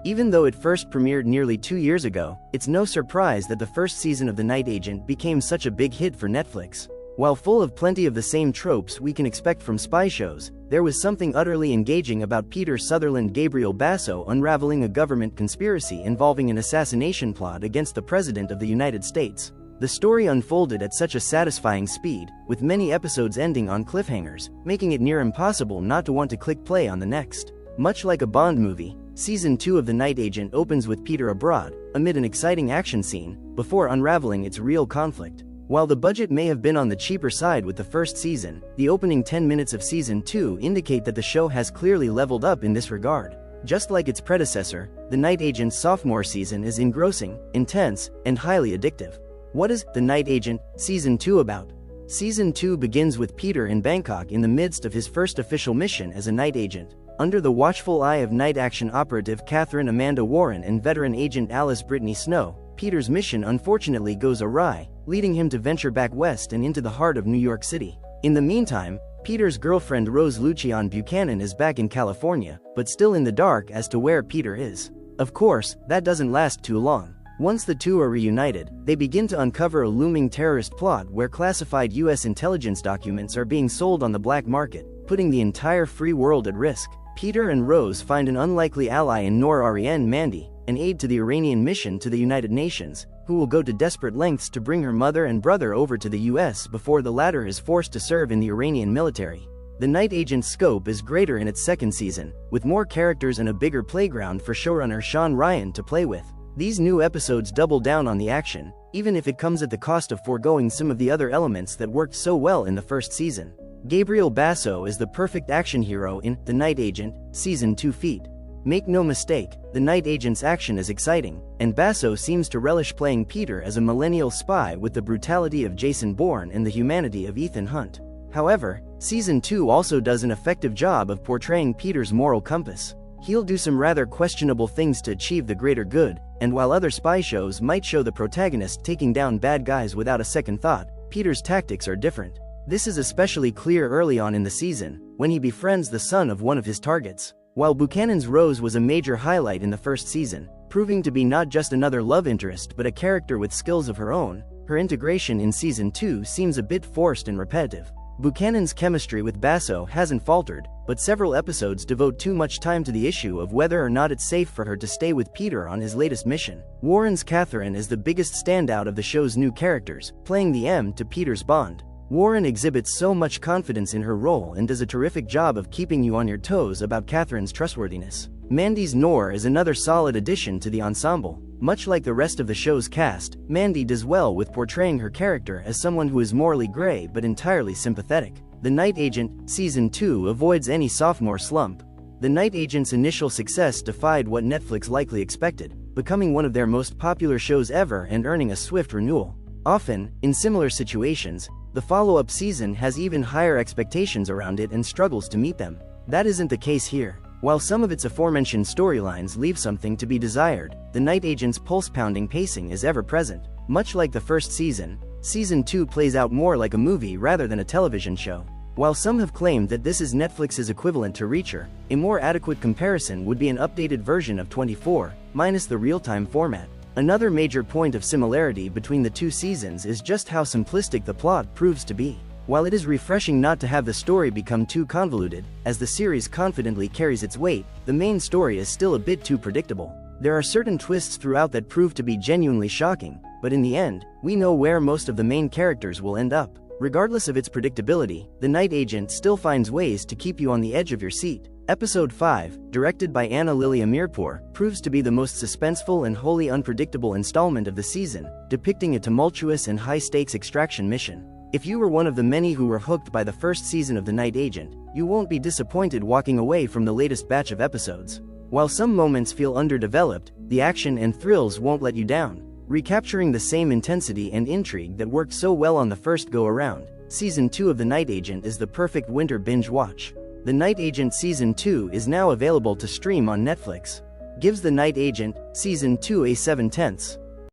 Even though it first premiered nearly 2 years ago, it's no surprise that the first season of The Night Agent became such a big hit for Netflix. While full of plenty of the same tropes we can expect from spy shows, there was something utterly engaging about Peter Sutherland Gabriel Basso unraveling a government conspiracy involving an assassination plot against the President of the United States. The story unfolded at such a satisfying speed, with many episodes ending on cliffhangers, making it near impossible not to want to click play on the next. Much like a Bond movie, Season 2 of The Night Agent opens with Peter abroad, amid an exciting action scene, before unraveling its real conflict. While the budget may have been on the cheaper side with the first season, the opening 10 minutes of Season 2 indicate that the show has clearly leveled up in this regard. Just like its predecessor, The Night Agent's sophomore season is engrossing, intense, and highly addictive. What is The Night Agent Season 2 about? Season 2 begins with Peter in Bangkok in the midst of his first official mission as a night agent. Under the watchful eye of night action operative Catherine Amanda Warren and veteran agent Alice Brittany Snow, Peter's mission unfortunately goes awry, leading him to venture back west and into the heart of New York City. In the meantime, Peter's girlfriend Rose Lucian Buchanan is back in California, but still in the dark as to where Peter is. Of course, that doesn't last too long. Once the two are reunited, they begin to uncover a looming terrorist plot where classified U.S. intelligence documents are being sold on the black market, putting the entire free world at risk. Peter and Rose find an unlikely ally in Noor Ariane Mandy, an aide to the Iranian mission to the United Nations, who will go to desperate lengths to bring her mother and brother over to the US before the latter is forced to serve in the Iranian military. The Night Agent's scope is greater in its second season, with more characters and a bigger playground for showrunner Sean Ryan to play with. These new episodes double down on the action, even if it comes at the cost of foregoing some of the other elements that worked so well in the first season. Gabriel Basso is the perfect action hero in The Night Agent Season 2 feat. Make no mistake, The Night Agent's action is exciting, and Basso seems to relish playing Peter as a millennial spy with the brutality of Jason Bourne and the humanity of Ethan Hunt. However, Season 2 also does an effective job of portraying Peter's moral compass. He'll do some rather questionable things to achieve the greater good, and while other spy shows might show the protagonist taking down bad guys without a second thought, Peter's tactics are different. This is especially clear early on in the season, when he befriends the son of one of his targets. While Buchanan's Rose was a major highlight in the first season, proving to be not just another love interest but a character with skills of her own, her integration in Season 2 seems a bit forced and repetitive. Buchanan's chemistry with Basso hasn't faltered, but several episodes devote too much time to the issue of whether or not it's safe for her to stay with Peter on his latest mission. Warren's Catherine is the biggest standout of the show's new characters, playing the M to Peter's Bond. Warren exhibits so much confidence in her role and does a terrific job of keeping you on your toes about Catherine's trustworthiness. Mandy's Noor is another solid addition to the ensemble. Much like the rest of the show's cast, Mandy does well with portraying her character as someone who is morally gray but entirely sympathetic. The Night Agent Season 2 avoids any sophomore slump. The Night Agent's initial success defied what Netflix likely expected, becoming one of their most popular shows ever and earning a swift renewal. Often, in similar situations, the follow-up season has even higher expectations around it and struggles to meet them. That isn't the case here. While some of its aforementioned storylines leave something to be desired, The Night Agent's pulse-pounding pacing is ever present. Much like the first season, Season 2 plays out more like a movie rather than a television show. While some have claimed that this is Netflix's equivalent to Reacher, a more adequate comparison would be an updated version of 24, minus the real-time format. Another major point of similarity between the two seasons is just how simplistic the plot proves to be. While it is refreshing not to have the story become too convoluted, as the series confidently carries its weight, the main story is still a bit too predictable. There are certain twists throughout that prove to be genuinely shocking, but in the end, we know where most of the main characters will end up. Regardless of its predictability, The Night Agent still finds ways to keep you on the edge of your seat. Episode 5, directed by Anna Lily Amirpour, proves to be the most suspenseful and wholly unpredictable installment of the season, depicting a tumultuous and high-stakes extraction mission. If you were one of the many who were hooked by the first season of The Night Agent, you won't be disappointed walking away from the latest batch of episodes. While some moments feel underdeveloped, the action and thrills won't let you down. Recapturing the same intensity and intrigue that worked so well on the first go-around, Season 2 of The Night Agent is the perfect winter binge watch. The Night Agent Season 2 is now available to stream on Netflix. Gives The Night Agent Season 2 a 7/10.